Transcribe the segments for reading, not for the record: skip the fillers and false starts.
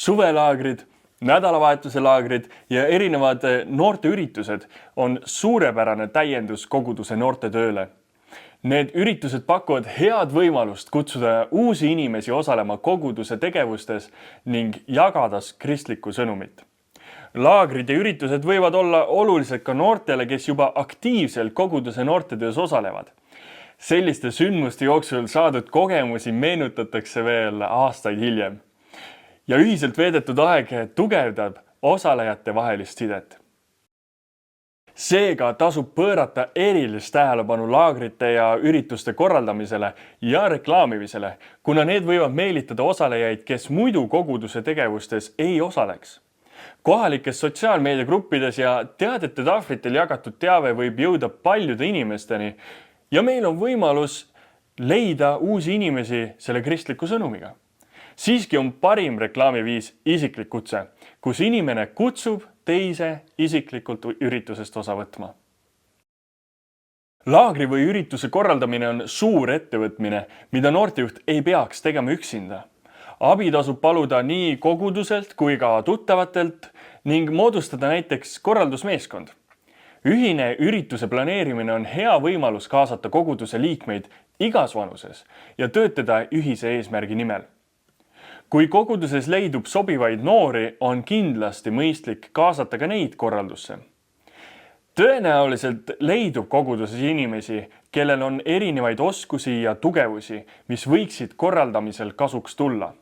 Suvelaagrid, nädalavahetuse laagrid ja erinevad noorteüritused on suurepärane täiendus koguduse noortetööle. Need üritused pakuvad head võimalust kutsuda uusi inimesi osalema koguduse tegevustes ning jagades kristlikku sõnumit. Laagrid ja üritused võivad olla olulised ka noortele, kes juba aktiivselt koguduse noortetöös osalevad. Selliste sündmuste jooksul saadud kogemusi meenutatakse veel aastaid hiljem. Ja ühiselt veedetud aeg tugevdab osalejate vahelist sidet. Seega tasub pöörata erilist tähelepanu laagrite ja ürituste korraldamisele ja reklaamimisele, kuna need võivad meelitada osalejaid, kes muidu koguduse tegevustes ei osaleks. Kohalikes sotsiaalmeediagruppides ja teadete tahvlitel jagatud teave võib jõuda paljude inimesteni ja meil on võimalus leida uusi inimesi selle kristliku sõnumiga. Siiski on parim reklaamiviis isiklik kutse, kus inimene kutsub teise isiklikult üritusest osa võtma. Laagri või ürituse korraldamine on suur ettevõtmine, mida noortejuht ei peaks tegema üksinda. Abi tasub paluda nii koguduselt kui ka tuttavatelt ning moodustada näiteks korraldusmeeskond. Ühine ürituse planeerimine on hea võimalus kaasata koguduse liikmeid igas vanuses ja töötada ühise eesmärgi nimel. Kui koguduses leidub sobivaid noori, on kindlasti mõistlik kaasata ka neid korraldusse. Tõenäoliselt leidub koguduses inimesi, kellel on erinevaid oskusi ja tugevusi, mis võiksid korraldamisel kasuks tulla.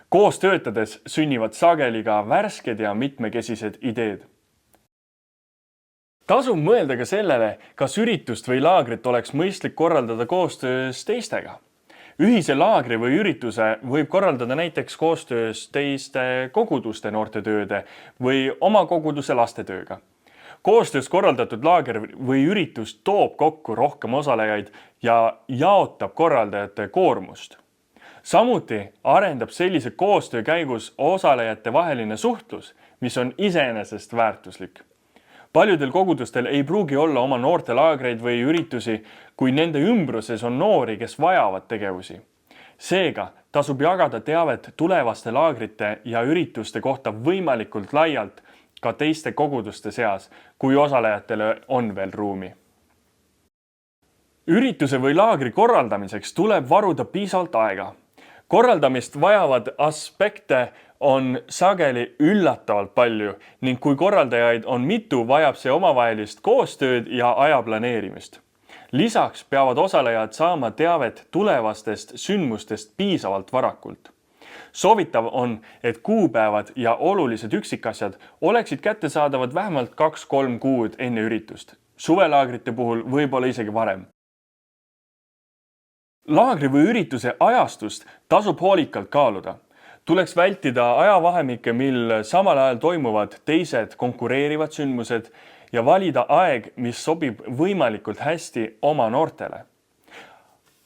Koos töötades sünnivad sageli ka värsked ja mitmekesised ideed. Tasub mõelda ka sellele, kas üritust või laagrit oleks mõistlik korraldada koostöös teistega. Ühise laagri või ürituse võib korraldada näiteks koostöös teiste koguduste noortetööde või oma koguduse lastetööga. Koostöös korraldatud laager või üritus toob kokku rohkem osalejaid ja jaotab korraldajate koormust. Samuti arendab sellise koostöö käigus osalejate vaheline suhtlus, mis on iseenesest väärtuslik. Paljudel kogudustel ei pruugi olla oma noortelaagreid või üritusi, kui nende ümbruses on noori, kes vajavad tegevusi. Seega tasub jagada teavet tulevaste laagrite ja ürituste kohta võimalikult laialt ka teiste koguduste seas, kui osalejatele on veel ruumi. Ürituse või laagri korraldamiseks tuleb varuda piisavalt aega. Korraldamist vajavad aspekte on sageli üllatavalt palju ning kui korraldajaid on mitu, vajab see omavahelist koostööd ja aja planeerimist. Lisaks peavad osalejad saama teavet tulevastest sündmustest piisavalt varakult. Soovitav on, et kuupäevad ja olulised üksikasjad oleksid kättesaadavad vähemalt 2-3 kuud enne üritust. Suvelaagrite puhul võib-olla isegi varem. Laagri või ürituse ajastust tasub hoolikalt kaaluda. Tuleks vältida ajavahemikke, mil samal ajal toimuvad teised konkureerivad sündmused ja valida aeg, mis sobib võimalikult hästi oma noortele.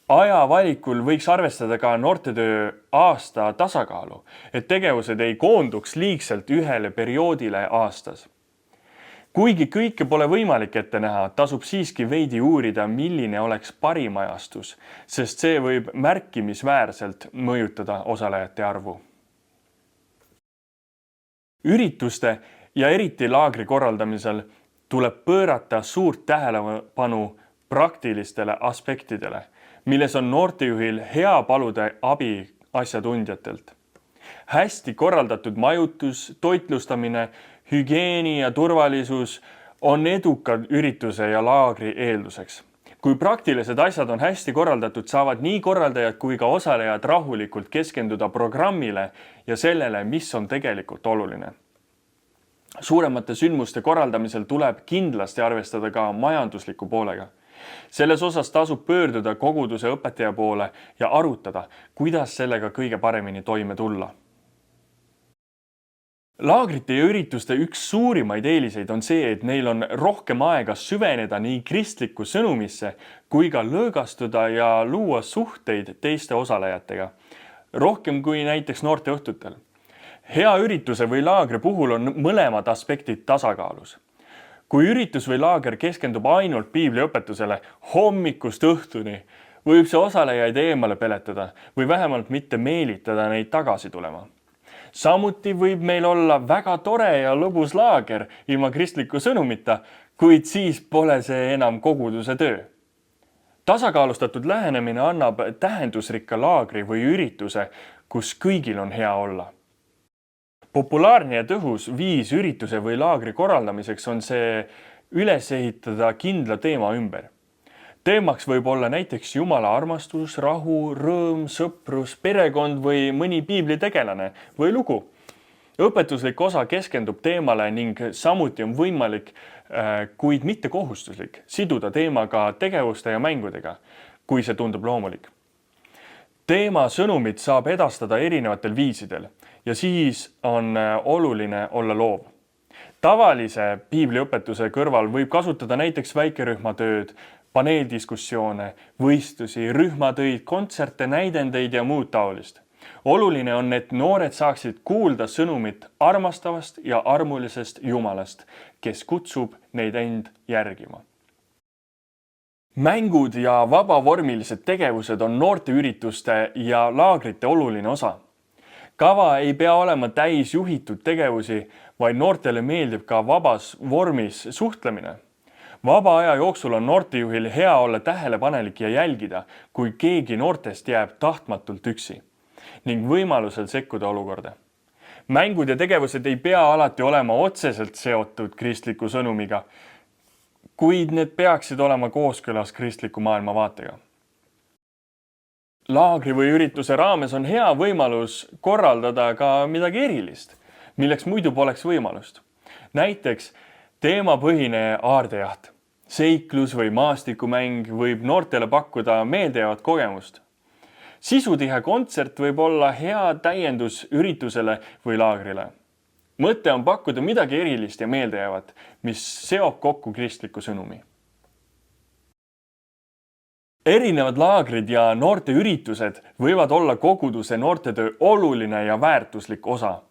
Aja valikul võiks arvestada ka noortetöö aasta tasakaalu, et tegevused ei koonduks liigselt ühele perioodile aastas. Kuigi kõike pole võimalik ette näha, tasub siiski veidi uurida, milline oleks parim ajastus, sest see võib märkimisväärselt mõjutada osalejate arvu. Ürituste ja eriti laagri korraldamisel tuleb pöörata suurt tähelepanu praktilistele aspektidele, milles on noortejuhil hea paluda abi asjatundjatelt. Hästi korraldatud majutus, toitlustamine, hügieeni ja turvalisus on edukad ürituse ja laagri eelduseks. Kui praktilised asjad on hästi korraldatud, saavad nii korraldajad kui ka osalejad rahulikult keskenduda programmile ja sellele, mis on tegelikult oluline. Suuremate sündmuste korraldamisel tuleb kindlasti arvestada ka majandusliku poolega. Selles osas tasub pöörduda koguduse õpetaja poole ja arutada, kuidas sellega kõige paremini toime tulla. Laagrite ja ürituste üks suurimaid eeliseid on see, et neil on rohkem aega süveneda nii kristlikku sõnumisse kui ka lõõgastuda ja luua suhteid teiste osalejatega, rohkem kui näiteks noorteõhtutel. Hea ürituse või laagri puhul on mõlemad aspektid tasakaalus. Kui üritus või laager keskendub ainult piibliõpetusele hommikust õhtuni, võib see osalejaid eemale peletada või vähemalt mitte meelitada neid tagasi tulema. Samuti võib meil olla väga tore ja lõbus laager ilma kristliku sõnumita, kuid siis pole see enam koguduse töö. Tasakaalustatud lähenemine annab tähendusrikka laagri või ürituse, kus kõigil on hea olla. Populaarne ja tõhus viis ürituse või laagri korraldamiseks on see üles ehitada kindla teema ümber. Teemaks võib olla näiteks Jumala armastus, rahu, rõõm, sõprus, perekond või mõni piiblitegelane või lugu. Õpetuslik osa keskendub teemale ning samuti on võimalik, kuid mitte kohustuslik, siduda teemaga tegevuste ja mängudega, kui see tundub loomulik. Teema sõnumit saab edastada erinevatel viisidel ja siis on oluline olla loov. Tavalise piibliõpetuse kõrval võib kasutada näiteks väikerühmatööd, paneeldiskussioone, võistlusi, rühmatöid, kontserte, näidendeid ja muud taolist. Oluline on, et noored saaksid kuulda sõnumit armastavast ja armulisest Jumalast, kes kutsub neid end järgima. Mängud ja vabavormilised tegevused on noorteürituste ja laagrite oluline osa. Kava ei pea olema täis juhitud tegevusi, vaid noortele meeldib ka vabas vormis suhtlemine. Vaba aja jooksul on noortejuhil hea olla tähelepanelik ja jälgida, kui keegi noortest jääb tahtmatult üksi ning võimalusel sekkuda olukorda. Mängud ja tegevused ei pea alati olema otseselt seotud kristliku sõnumiga, kuid need peaksid olema kooskõlas kristliku maailmavaatega. Laagri või ürituse raames on hea võimalus korraldada ka midagi erilist, milleks muidu poleks võimalust. Näiteks teemapõhine aardejaht, seiklus või maastikumäng võib noortele pakkuda meeldejäävat kogemust. Sisutihe kontsert võib olla hea täiendus üritusele või laagrile. Mõte on pakkuda midagi erilist ja meeldejäävat, mis seob kokku kristliku sõnumi. Erinevad laagrid ja noorteüritused võivad olla koguduse noortetöö oluline ja väärtuslik osa.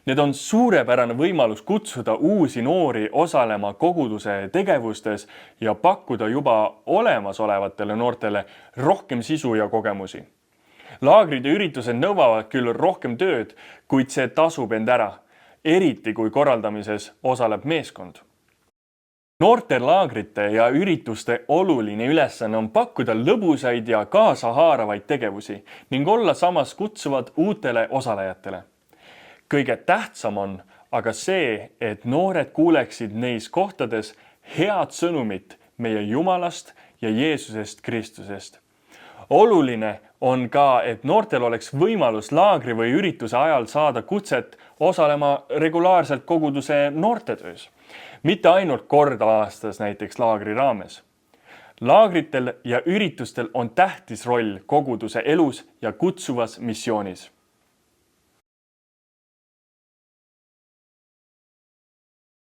Need on suurepärane võimalus kutsuda uusi noori osalema koguduse tegevustes ja pakkuda juba olemasolevatele noortele rohkem sisu ja kogemusi. Laagrid ja üritused nõuavad küll rohkem tööd, kuid see tasub end ära, eriti kui korraldamises osaleb meeskond. Noortelaagrite ja ürituste oluline ülesanne on pakkuda lõbusaid ja kaasahaaravaid tegevusi ning olla samas kutsuvad uutele osalejatele. Kõige tähtsam on aga see, et noored kuuleksid neis kohtades head sõnumit meie Jumalast ja Jeesusest Kristusest. Oluline on ka, et noortel oleks võimalus laagri või ürituse ajal saada kutset osalema regulaarselt koguduse noortetöös, mitte ainult kord aastas näiteks laagri raames. Laagritel ja üritustel on tähtis roll koguduse elus ja kutsuvas missioonis.